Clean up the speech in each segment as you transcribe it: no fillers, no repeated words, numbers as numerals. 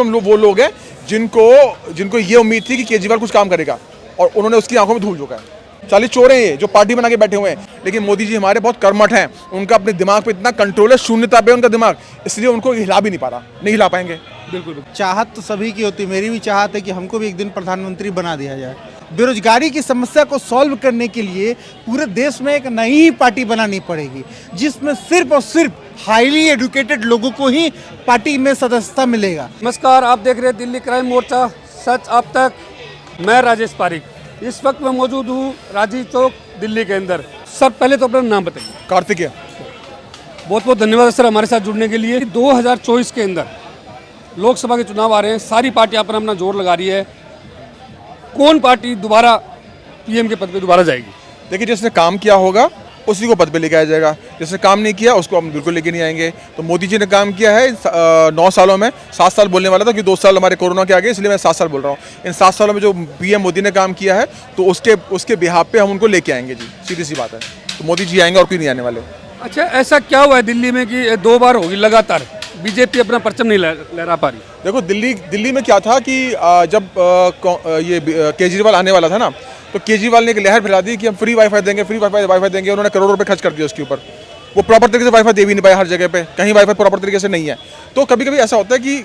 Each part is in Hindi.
हम लोग वो लोग हैं जिनको ये उम्मीद थी कि केजरीवाल कुछ काम करेगा और उन्होंने उसकी आंखों में धूल झोंका है। 40 चोर हैं ये जो पार्टी बना के बैठे हुए हैं, लेकिन मोदी जी हमारे बहुत कर्मठ हैं। उनका अपने दिमाग पे इतना कंट्रोल है, शून्यता पे उनका दिमाग, इसलिए उनको हिला भी नहीं पा रहा, नहीं हिला पाएंगे। बिल्कुल चाहत तो सभी की होती, मेरी भी चाहत है कि हमको भी एक दिन प्रधानमंत्री बना दिया जाए। बेरोजगारी की समस्या को सॉल्व करने के लिए पूरे देश में एक नई पार्टी बनानी पड़ेगी, जिसमें सिर्फ और सिर्फ हाईली एजुकेटेड लोगों को ही पार्टी में सदस्यता मिलेगा। नमस्कार, आप देख रहे हैं दिल्ली क्राइम मोर्चा सच अब तक। मैं राजेश पारिक, इस वक्त मैं मौजूद हूँ राजीव चौक दिल्ली के अंदर। सर पहले तो अपना नाम बताइए। कार्तिकेय। बहुत बहुत धन्यवाद सर हमारे साथ जुड़ने के लिए। 2024 के अंदर लोकसभा के चुनाव आ रहे हैं, सारी पार्टियां अपना अपना जोर लगा रही है। कौन पार्टी दोबारा पीएम के पद पे दोबारा जाएगी? देखिए, जिसने काम किया होगा उसी को पद पे लेके आया जाएगा, जिसने काम नहीं किया उसको हम बिल्कुल लेके नहीं आएंगे। तो मोदी जी ने काम किया है 9 सालों में, 7 साल बोलने वाला था कि 2 साल हमारे कोरोना के आगे, इसलिए मैं 7 साल बोल रहा हूँ। इन 7 सालों में जो पीएम मोदी ने काम किया है तो उसके बिहाफ पे हम उनको लेके आएंगे जी, सीधी सी बात है। तो मोदी जी आएंगे और कोई नहीं आने वाले। अच्छा, ऐसा क्या हुआ है दिल्ली में कि 2 बार होगी लगातार बीजेपी अपना परचम नहीं लहरा पा रही? देखो, दिल्ली में क्या था कि जब ये केजरीवाल आने वाला था ना, तो केजरीवाल ने एक लहर फैला दी कि हम फ्री वाईफाई देंगे, फ्री वाईफाई देंगे। उन्होंने करोड़ों रुपए खर्च कर दिए उसके ऊपर। वो प्रॉपर तरीके से वाईफाई दे भी नहीं पाए, हर जगह पे कहीं वाईफाई प्रॉपर तरीके से नहीं है। तो कभी कभी ऐसा होता है कि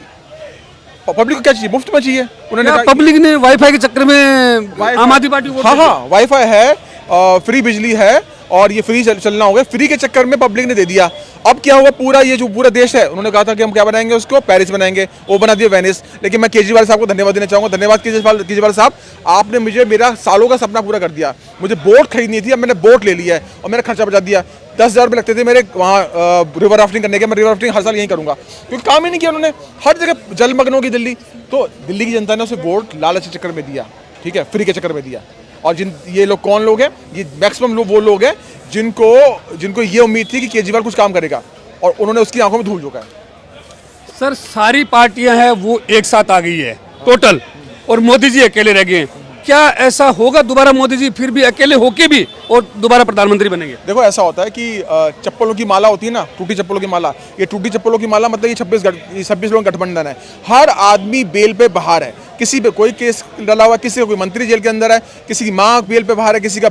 पब्लिक को क्या चाहिए, मुफ्त में चाहिए। उन्होंने पब्लिक ने वाईफाई के चक्कर में आम आदमी पार्टी को हाँ वाईफाई है, फ्री बिजली है और ये फ्री चलना होगा, फ्री के चक्कर में पब्लिक ने दे दिया। अब क्या हुआ, पूरा देश है, उन्होंने कहा था कि हम क्या बनाएंगे, उसको पेरिस बनाएंगे, वो बना दिया वेनिस। लेकिन मैं केजरीवाल साहब को धन्यवाद देना चाहूँगा। धन्यवाद केजरीवाल साहब, आपने मुझे मेरा सालों का सपना पूरा कर दिया। मुझे बोट खरीदनी थी, अब मैंने बोट ले लिया है और मेरा खर्चा बचा दिया। 10,000 रुपये लगते थे मेरे वहाँ रिवर राफ्टिंग करने के। मैं रिवर राफ्टिंग हर साल यहीं करूँगा, क्योंकि काम ही नहीं किया उन्होंने। हर जगह जलमग्न होगी दिल्ली। तो दिल्ली की जनता ने उसे वोट लालच के चक्कर में दिया, ठीक है, फ्री के चक्कर में दिया। और ये लोग कौन लोग हैं, ये मैक्सिमम लोग वो लोग हैं जिनको ये उम्मीद थी कि केजरीवाल कुछ काम करेगा और उन्होंने उसकी आंखों में धूल झोंका है। सर सारी पार्टियां हैं वो एक साथ आ गई है टोटल, और मोदी जी अकेले रह गए हैं। क्या ऐसा होगा दोबारा मोदी जी फिर भी अकेले होके भी और दोबारा प्रधानमंत्री बनेंगे? देखो, ऐसा होता है कि चप्पलों की माला होती है ना, टूटी चप्पलों की माला। ये टूटी चप्पलों की माला मतलब ये 26 लोग गठबंधन है। हर आदमी बेल पे बाहर है, किसी पे कोई केस डला हुआ, किसी का कोई मंत्री जेल के अंदर है, किसी की माँ बेल पे बाहर है, किसी का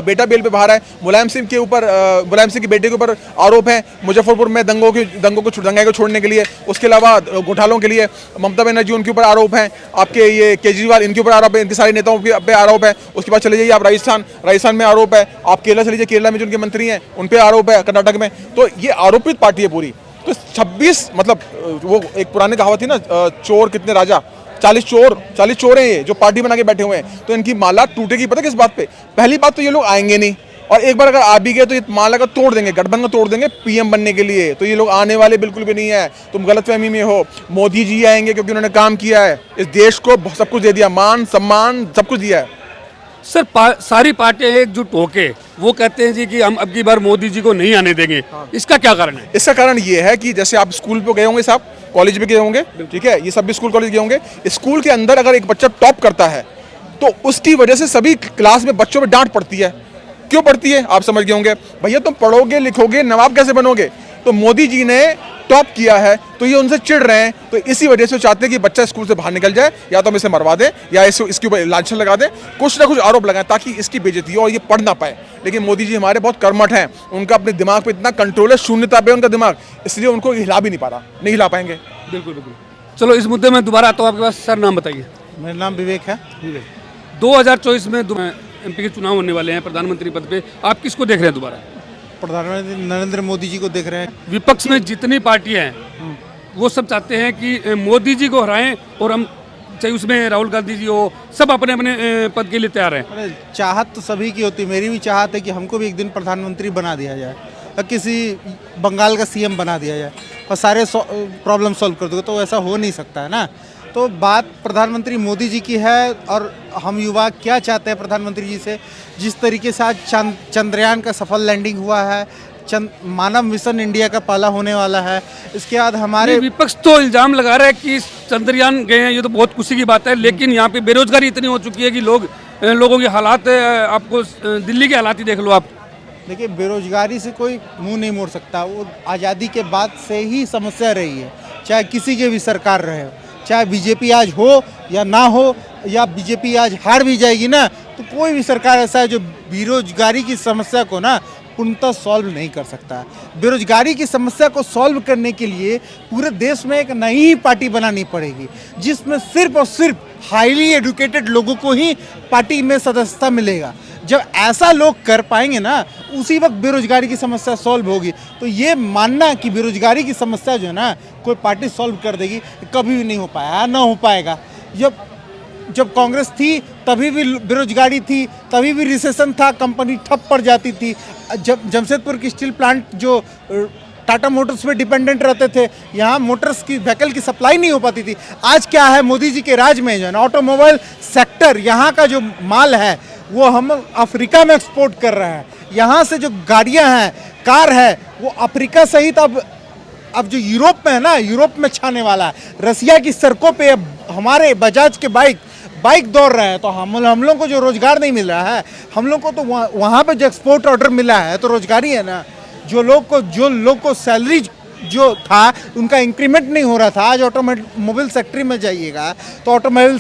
बेटा बेल पे बाहर है। मुलायम सिंह के बेटे के ऊपर आरोप है मुजफ्फरपुर में दंगे को छोड़ने के लिए। उसके अलावा घोटालों के लिए ममता बनर्जी, उनके ऊपर आरोप है। आपके ये केजरीवाल, इनके ऊपर आरोप है, इनके सारे नेताओं पे आरोप है। उसके बाद चले जाइए आप राजस्थान में आरोप है। आप केरला चले जाइए, केरला में जो उनके मंत्री हैं उन पे आरोप है, कर्नाटक में। तो ये आरोपित पार्टी है पूरी। तो 26 मतलब वो एक पुरानी कहावत थी ना, चोर कितने राजा, 40 चोर हैं ये जो पार्टी बना के बैठे हुए हैं। तो इनकी माला टूटेगी पता किस बात पे? पहली बात तो ये लोग आएंगे नहीं, और एक बार अगर आ भी गए तो ये माला का तोड़ देंगे, गठबंधन को तोड़ देंगे पीएम बनने के लिए। तो ये लोग आने वाले बिल्कुल भी नहीं है, तुम गलतफहमी में हो। मोदी जी आएंगे क्योंकि उन्होंने काम किया है, इस देश को सब कुछ दे दिया, मान सम्मान सब कुछ दिया है। सर सारी पार्टियां एकजुट होके वो कहते हैं जी कि हम अब की बार मोदी जी को नहीं आने देंगे। इसका क्या कारण है? इसका कारण ये है कि जैसे आप स्कूल पे गए होंगे साहब, कॉलेज भी गए होंगे, ठीक है, ये सब भी स्कूल कॉलेज गए होंगे। स्कूल के अंदर अगर एक बच्चा टॉप करता है तो उसकी वजह से सभी क्लास में बच्चों में डांट पड़ती है। क्यों पड़ती है आप समझ गए होंगे, भैया तुम पढ़ोगे लिखोगे नवाब कैसे बनोगे। तो मोदी जी ने टॉप किया है तो ये उनसे चिढ़ रहे हैं। तो इसी वजह से चाहते हैं कि बच्चा स्कूल से बाहर निकल जाए, या तो हम इसे मरवा दें या इसके ऊपर लांछन लगा दें, कुछ ना कुछ आरोप लगाएं ताकि इसकी बेइज्जती हो और ये पढ़ ना पाए। लेकिन मोदी जी हमारे बहुत कर्मठ हैं, उनका अपने दिमाग पे इतना कंट्रोल है, शून्यता पे उनका दिमाग, इसलिए उनको हिला भी नहीं पा रहा, नहीं हिला पाएंगे। बिल्कुल बिल्कुल। चलो इस मुद्दे में दोबारा आता हूँ आपके पास। सर नाम बताइए। मेरा नाम विवेक है। 2024 में एमपी के चुनाव होने वाले हैं, प्रधानमंत्री पद पे आप किसको देख रहे हैं दोबारा? प्रधानमंत्री नरेंद्र मोदी जी को देख रहे हैं। विपक्ष में जितनी पार्टियां हैं वो सब चाहते हैं कि मोदी जी को हराएं, और हम चाहे उसमें राहुल गांधी जी हो, सब अपने अपने पद के लिए तैयार हैं। अरे चाहत तो सभी की होती, मेरी भी चाहत है कि हमको भी एक दिन प्रधानमंत्री बना दिया जाए, और किसी बंगाल का सीएम बना दिया जाए और सारे प्रॉब्लम सॉल्व कर दोगे। तो ऐसा हो नहीं सकता है ना। तो बात प्रधानमंत्री मोदी जी की है, और हम युवा क्या चाहते हैं प्रधानमंत्री जी से। जिस तरीके से आज चंद्रयान का सफल लैंडिंग हुआ है, मानव मिशन इंडिया का पहला होने वाला है। इसके बाद हमारे विपक्ष तो इल्जाम लगा रहा है कि चंद्रयान गए हैं, ये तो बहुत खुशी की बात है, लेकिन यहाँ पे बेरोजगारी इतनी हो चुकी है कि लोगों के हालात, आपको दिल्ली के हालात ही देख लो आप। देखिए, बेरोजगारी से कोई मुंह नहीं मोड़ सकता। वो आज़ादी के बाद से ही समस्या रही है, चाहे किसी की भी सरकार रहे। चाहे बीजेपी आज हो या ना हो, या बीजेपी आज हार भी जाएगी ना, तो कोई भी सरकार ऐसा है जो बेरोजगारी की समस्या को ना पूर्णतः सॉल्व नहीं कर सकता है। बेरोजगारी की समस्या को सॉल्व करने के लिए पूरे देश में एक नई पार्टी बनानी पड़ेगी, जिसमें सिर्फ और सिर्फ हाईली एजुकेटेड लोगों को ही पार्टी में सदस्यता मिलेगा। जब ऐसा लोग कर पाएंगे ना, उसी वक्त बेरोजगारी की समस्या सॉल्व होगी। तो ये मानना कि बेरोजगारी की समस्या जो है ना कोई पार्टी सॉल्व कर देगी, कभी भी नहीं हो पाया, ना हो पाएगा। जब कांग्रेस थी तभी भी बेरोजगारी थी, तभी भी रिसेशन था, कंपनी ठप पड़ जाती थी। जब जमशेदपुर की स्टील प्लांट जो टाटा मोटर्स पे डिपेंडेंट रहते थे, यहाँ मोटर्स की व्हीकल की सप्लाई नहीं हो पाती थी। आज क्या है, मोदी जी के राज में जो है ना ऑटोमोबाइल सेक्टर, यहाँ का जो माल है वो हम अफ्रीका में एक्सपोर्ट कर रहे हैं। यहाँ से जो गाड़ियाँ हैं, कार है, वो अफ्रीका सहित अब जो यूरोप में है ना, यूरोप में छाने वाला है। रसिया की सड़कों पे अब हमारे बजाज के बाइक दौड़ रहे हैं। तो हम लोग को जो रोजगार नहीं मिल रहा है, हम लोग को तो वहाँ पे जो एक्सपोर्ट ऑर्डर मिला है तो रोजगारी है ना। जो लोग को सैलरी जो था उनका इंक्रीमेंट नहीं हो रहा था। आज ऑटोमोबाइल सेक्टर में जाइएगा तो ऑटोमोबाइल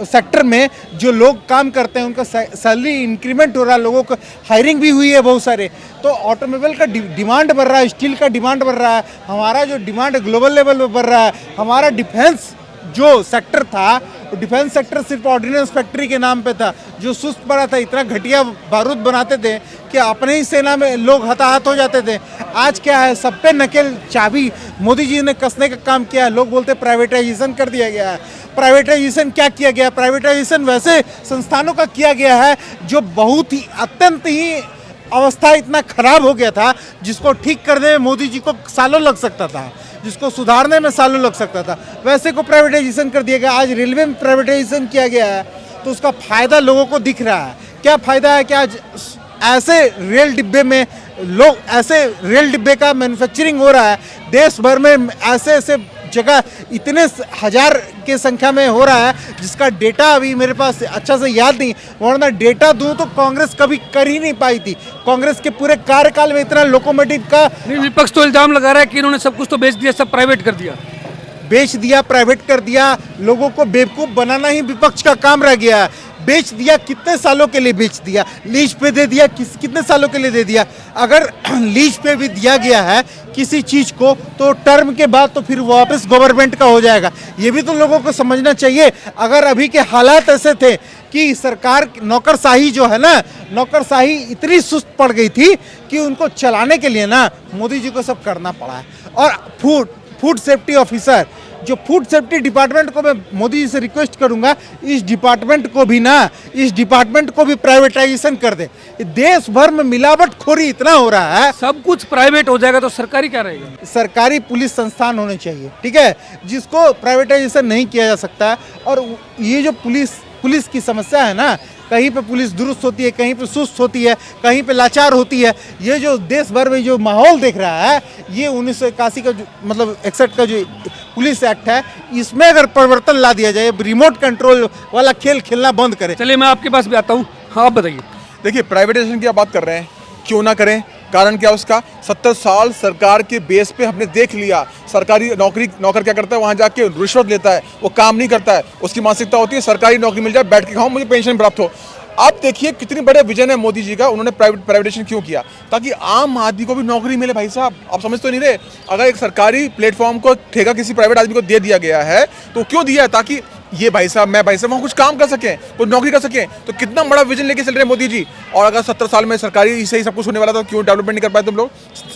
सेक्टर में जो लोग काम करते हैं उनका सैलरी इंक्रीमेंट हो रहा है, लोगों को हायरिंग भी हुई है बहुत सारे। तो ऑटोमोबाइल का डिमांड बढ़ रहा है, स्टील का डिमांड बढ़ रहा है, हमारा जो डिमांड ग्लोबल लेवल पर बढ़ रहा है। हमारा डिफेंस जो सेक्टर था, डिफेंस सेक्टर सिर्फ ऑर्डिनेंस फैक्ट्री के नाम पे था, जो सुस्त पड़ा था। इतना घटिया बारूद बनाते थे कि अपने ही सेना में लोग हताहत हो जाते थे। आज क्या है, सब पे नकेल चाबी मोदी जी ने कसने का काम किया है। लोग बोलते प्राइवेटाइजेशन कर दिया गया है। प्राइवेटाइजेशन क्या किया गया? प्राइवेटाइजेशन वैसे संस्थानों का किया गया है जो बहुत ही अत्यंत ही अवस्था इतना खराब हो गया था, जिसको ठीक करने में मोदी जी को सालों लग सकता था, जिसको सुधारने में सालों लग सकता था, वैसे को प्राइवेटाइजेशन कर दिया गया। आज रेलवे में प्राइवेटाइजेशन किया गया है तो उसका फायदा लोगों को दिख रहा है। क्या फायदा है कि आज ऐसे रेल डिब्बे का मैन्युफैक्चरिंग हो रहा है देश भर में। ऐसे जगह इतने हजार के संख्या में हो रहा है, जिसका डेटा अभी मेरे पास अच्छा से याद नहीं, वरना डेटा दूं तो कांग्रेस कभी कर ही नहीं पाई थी। कांग्रेस के पूरे कार्यकाल में इतना लोकोमोटिव का विपक्ष तो इल्जाम लगा रहा है कि इन्होंने सब कुछ तो बेच दिया, सब प्राइवेट कर दिया। बेच दिया, प्राइवेट कर दिया। लोगों को बेवकूफ़ बनाना ही विपक्ष का काम रह गया है। बेच दिया, कितने सालों के लिए बेच दिया? लीज पे दे दिया, कितने सालों के लिए दे दिया? अगर लीज पे भी दिया गया है किसी चीज़ को, तो टर्म के बाद तो फिर वापस गवर्नमेंट का हो जाएगा। ये भी तो लोगों को समझना चाहिए। अगर अभी के हालात ऐसे थे कि सरकार नौकरशाही जो है ना, नौकरशाही इतनी सुस्त पड़ गई थी कि उनको चलाने के लिए ना मोदी जी को सब करना पड़ा है। और फूड सेफ्टी ऑफिसर, जो फूड सेफ्टी डिपार्टमेंट को मैं मोदी जी से रिक्वेस्ट करूंगा, इस डिपार्टमेंट को भी प्राइवेटाइजेशन कर दे। देश भर में मिलावटखोरी इतना हो रहा है। सब कुछ प्राइवेट हो जाएगा तो सरकारी क्या रहेगा? सरकारी पुलिस संस्थान होने चाहिए, ठीक है, जिसको प्राइवेटाइजेशन नहीं किया जा सकता है। और ये जो पुलिस की समस्या है ना, कहीं पे पुलिस दुरुस्त होती है, कहीं पे सुस्त होती है, कहीं पे लाचार होती है। ये जो देश भर में जो माहौल देख रहा है, ये 1981 का जो मतलब 61 का जो पुलिस एक्ट है, इसमें अगर परिवर्तन ला दिया जाए, रिमोट कंट्रोल वाला खेल खेलना बंद करे। चलिए मैं आपके पास भी आता हूँ। हाँ, आप बताइए। देखिए, प्राइवेटाइजेशन की आप बात कर रहे हैं, क्यों ना करें? कारण क्या उसका? 70 साल सरकार के बेस पे हमने देख लिया। सरकारी नौकर क्या करता है? वहाँ जाके रिश्वत लेता है, वो काम नहीं करता है। उसकी मानसिकता होती है सरकारी नौकरी मिल जाए, बैठ के खाओ, मुझे पेंशन प्राप्त हो। आप देखिए कितनी बड़े विजन है मोदी जी का। उन्होंने प्राइवेटाइजेशन क्यों किया? ताकि आम आदमी को भी नौकरी मिले। भाई साहब, आप समझ तो नहीं रहे? अगर एक सरकारी प्लेटफॉर्म को ठेका किसी प्राइवेट आदमी को दे दिया गया है तो क्यों दिया है? ताकि ये भाई साहब वहाँ कुछ काम कर सकें, कुछ नौकरी कर सकें। तो कितना बड़ा विजन लेके चल रहे हैं मोदी जी। और अगर 70 साल में सरकारी से ही सब कुछ होने वाला था, क्यों डेवलपमेंट नहीं कर पाए तुम लोग?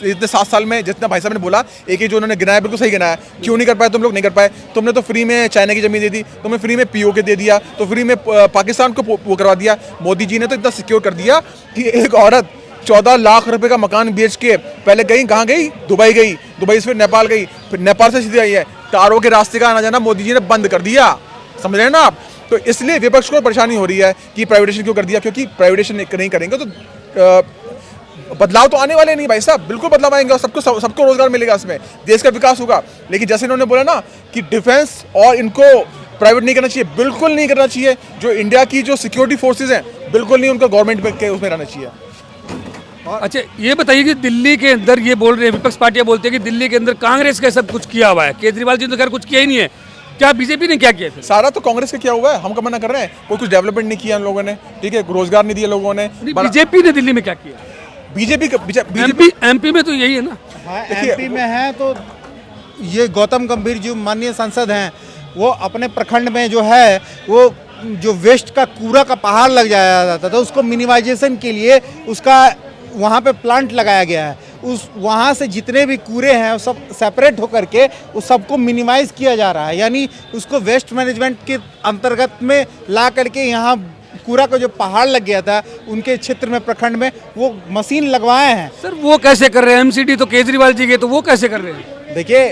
इतने 7 साल में जितना भाई साहब ने बोला, एक जो उन्होंने गिनाया बिल्कुल सही गिनाया, क्यों नहीं कर पाए तुम लोग? नहीं कर पाए। तुमने तो फ्री में चाइना की जमीन दे दी, तुमने फ्री में पीओके दे दिया, तो फ्री में पाकिस्तान को वो करवा दिया। मोदी जी ने तो इतना सिक्योर कर दिया कि एक औरत 14 लाख रुपए का मकान बेच के पहले गई, कहाँ गई? दुबई गई, दुबई से फिर नेपाल गई, फिर नेपाल से सीधे आई है। तारों के रास्ते का आना जाना मोदी जी ने बंद कर दिया। समझ रहे हैं ना आप? तो इसलिए विपक्ष को परेशानी हो रही है कि प्राइवेटाइजेशन क्यों कर दिया, क्योंकि प्राइवेटाइजेशन नहीं करेंगे तो बदलाव तो आने वाले नहीं भाई साहब। बिल्कुल बदलाव आएंगे और सबको रोजगार मिलेगा, इसमें देश का विकास होगा। लेकिन जैसे इन्होंने बोला ना कि डिफेंस और इनको प्राइवेट नहीं करना चाहिए, बिल्कुल नहीं करना चाहिए। जो इंडिया की जो सिक्योरिटी फोर्सेज हैं, बिल्कुल नहीं उनको गवर्नमेंट के उसमें रहना चाहिए। अच्छा, ये बताइए कि दिल्ली के अंदर ये बोल रहे हैं, विपक्ष पार्टियां बोलते हैं कि दिल्ली के अंदर कांग्रेस का सब कुछ किया हुआ है। केजरीवाल जी ने तो खैर कुछ किया ही नहीं है। क्या बीजेपी ने क्या किया फिर? सारा तो कांग्रेस का किया हुआ है, हम कब मना कर रहे हैं? कोई कुछ डेवलपमेंट नहीं किया इन लोगों ने, ठीक है, रोजगार नहीं दिया लोगों ने। बीजेपी ने दिल्ली में क्या किया? बीजेपी एमपी में तो यही है ना। हाँ, एमपी में है तो ये गौतम गंभीर जो माननीय सांसद हैं, वो अपने प्रखंड में जो है वो जो वेस्ट का कूड़ा का पहाड़ लग जाया जाता था, उसको मिनिमाइजेशन के लिए उसका वहाँ पे प्लांट लगाया गया है। उस वहाँ से जितने भी कूड़े हैं वो सब सेपरेट होकर के उस सबको मिनिमाइज किया जा रहा है, यानी उसको वेस्ट मैनेजमेंट के अंतर्गत में ला करके यहाँ कूड़ा का जो पहाड़ लग गया था उनके क्षेत्र में प्रखंड में वो मशीन लगवाए हैं। सर वो कैसे कर रहे हैं? एमसीडी तो केजरीवाल जी के, तो वो कैसे कर रहे हैं? देखिए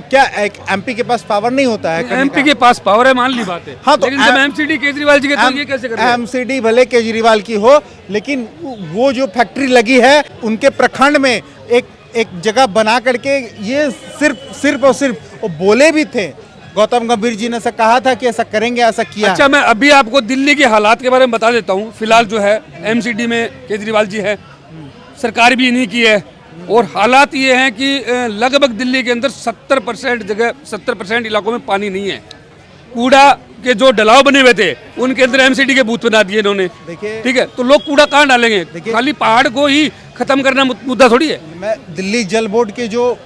क्या एक एमपी के पास पावर नहीं होता है? एमपी के पास पावर है, मान ली बात है। हाँ, तो लेकिन जब एमसीडी केजरीवाल जी के, तो ये कैसे कर रहे हैं? एमसीडी भले केजरीवाल की हो, लेकिन वो जो फैक्ट्री लगी है उनके प्रखंड में एक जगह बना करके ये सिर्फ और सिर्फ वो बोले भी थे, गौतम गंभीर जी ने ऐसा कहा था कि ऐसा करेंगे, ऐसा किया। अच्छा, मैं अभी आपको दिल्ली के हालात के बारे में बता देता हूँ। फिलहाल जो है एमसीडी में केजरीवाल जी है, सरकार भी इन्हीं की है, और हालात ये हैं कि लगभग दिल्ली के अंदर 70% जगह 70% इलाकों में पानी नहीं है। कूड़ा के जो डलाव बने हुए थे उनके अंदर एमसीडी के बूथ बना दिए इन्होंने, ठीक है। तो लोग कूड़ा कहाँ डालेंगे? खाली पहाड़ को ही खत्म करना मुद्दा थोड़ी है। मैं दिल्ली जल बोर्ड के जो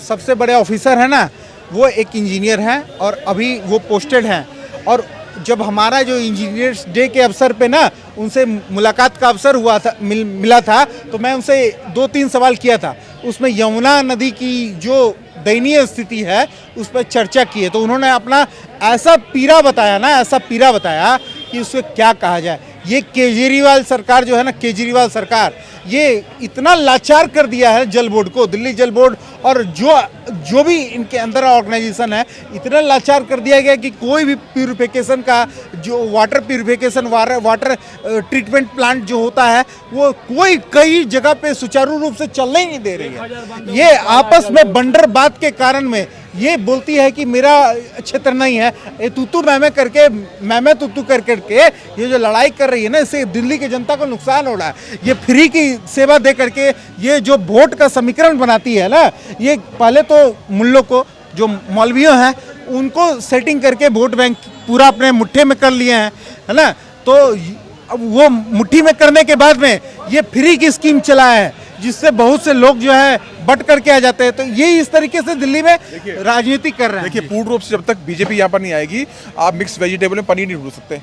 सबसे बड़े ऑफिसर हैं ना, वो एक इंजीनियर हैं और अभी वो पोस्टेड हैं, और जब हमारा जो इंजीनियर्स डे के अवसर पे ना उनसे मुलाकात का अवसर हुआ था, मिला था, तो मैं उनसे 2-3 सवाल किया था। उसमें यमुना नदी की जो दयनीय स्थिति है उस पर चर्चा की है, तो उन्होंने अपना ऐसा पीड़ा बताया कि उसको क्या कहा जाए। ये केजरीवाल सरकार जो है ना, केजरीवाल सरकार ये इतना लाचार कर दिया है जल बोर्ड को, दिल्ली जल बोर्ड और जो भी इनके अंदर ऑर्गेनाइजेशन है, इतना लाचार कर दिया गया कि कोई भी प्यूरिफिकेशन का जो water purification water treatment plant जो होता है वो कई जगह पे सुचारू रूप से चलने ही नहीं दे रही है। ये आपस में बंडर बात के कारण में ये बोलती है कि मेरा क्षेत्र नहीं है, ये तू मैं करके मैं तू कर करके ये जो लड़ाई कर रही है ना, इससे दिल्ली की जनता को नुकसान हो रहा है। ये फ्री की सेवा दे करके ये जो वोट का समीकरण बनाती है ना, ये पहले तो मुल्लों को जो मौलवियों हैं उनको सेटिंग करके वोट बैंक पूरा अपने मुट्ठी में कर लिए हैं, है ना। तो अब वो मुट्ठी में करने के बाद में ये फ्री की स्कीम चलाया है, जिससे बहुत से लोग जो है बट करके आ जाते हैं। तो ये इस तरीके से दिल्ली में राजनीति कर रहे हैं। देखिए, पूर्ण रूप से जब तक बीजेपी यहाँ पर नहीं आएगी, आप मिक्स वेजिटेबल में पनीर नहीं ढूंढ सकते।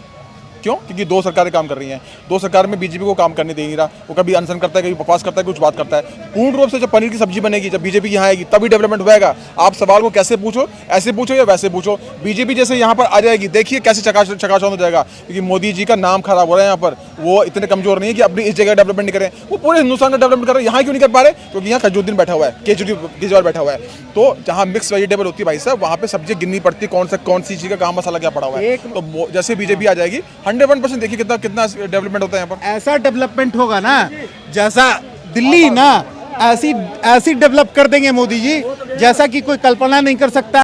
क्यों? क्योंकि 2 सरकारें काम कर रही हैं, 2 सरकार में बीजेपी को काम करने दे नहीं रहा। वो कभी अनशन करता है, कभी बकवास करता है, कुछ बात करता है। पूर्ण रूप से जब पनीर की सब्जी बनेगी, जब बीजेपी यहाँ आएगी, तभी डेवलपमेंट होएगा। आप सवाल को कैसे पूछो, ऐसे पूछो या वैसे पूछो, बीजेपी जैसे यहाँ पर आ जाएगी, देखिए कैसे चकाचौंध हो जाएगा। क्योंकि मोदी जी का नाम खराब हो रहा है यहाँ पर, वो इतने कमजोर नहीं है कि अपनी इस जगह डेवलपमेंट नहीं करें, वो पूरे हिंदुस्तान का डेवलपमेंट कर रहे हैं। यहाँ क्यों नहीं कर पा रहे? क्योंकि यहाँ खजुद्दीन बैठा हुआ है, केजरीवाल बैठा हुआ है। तो जहाँ मिक्स वेजिटेबल होती है भाई साहब, वहाँ पे सब्जी गिननी पड़ती है, कौन सी चीज़ का कहाँ मसाला क्या पड़ा हुआ है। तो जैसे बीजेपी आ जाएगी 100% देखिए कितना डेवलपमेंट होता है यहाँ पर। ऐसा डेवलपमेंट होगा ना, जैसा दिल्ली ना ऐसी डेवलप कर देंगे मोदी जी, जैसा कि कोई कल्पना नहीं कर सकता।